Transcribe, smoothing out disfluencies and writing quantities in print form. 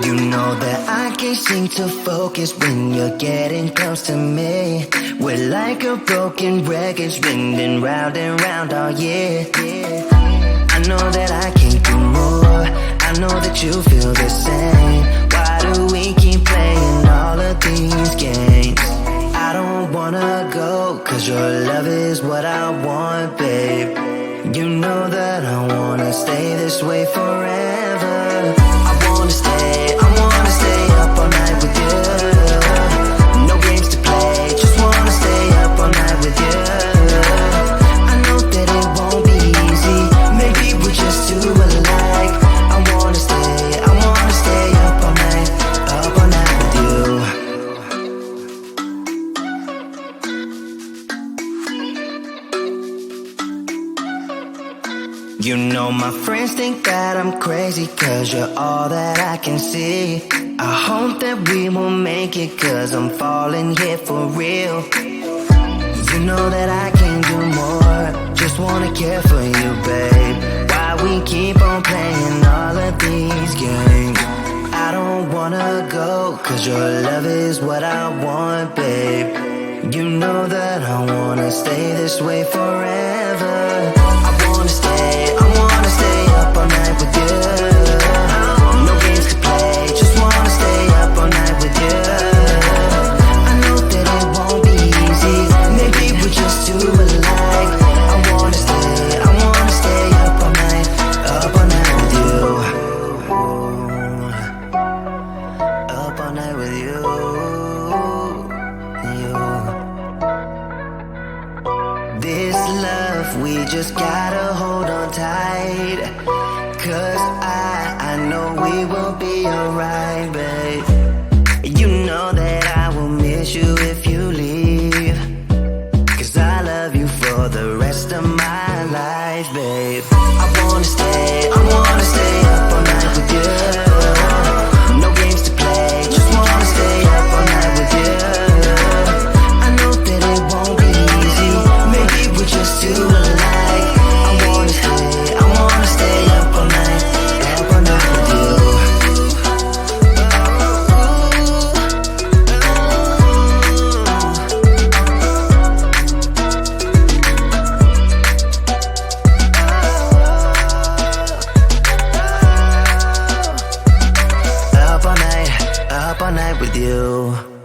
You know that I can't seem to focus when you're getting close to me. We're like a broken record spinning round and round all year. I know that I can't do more. I know that you feel the same. Why do we keep playing all of these games? I don't wanna go, cause your love is what I want, babe. You know that I wanna stay this way forever. I wanna stay up all night with you. No games to play, just wanna stay up all night with you. I know that it won't be easy, maybe we're just too alike. I wanna stay up all night with you. You know my friends think that I'm crazy, cause you're all that I can see. I hope that we will make it, cause I'm falling here for real. You know that I can't do more, just wanna care for you, babe. Why we keep on playing all of these games? I don't wanna go, cause your love is what I want, babe. You know that I wanna stay this way forever. I wanna stay up all night with you. No games to play, just wanna stay up all night with you. I know that it won't be easy, maybe we're just too alike. I wanna stay up all night with you. Up all night with you. This love, we just gotta hold on tight. Cause I know we will be alright, babe. You know that I will miss you if you leave. Cause I love you for the rest of my life, babe. I wanna stay up all night with you. No games to play, just wanna stay up all night with you. I know that it won't be easy, maybe we're just too alike. I wanna stay up all night with you. Up all night with you.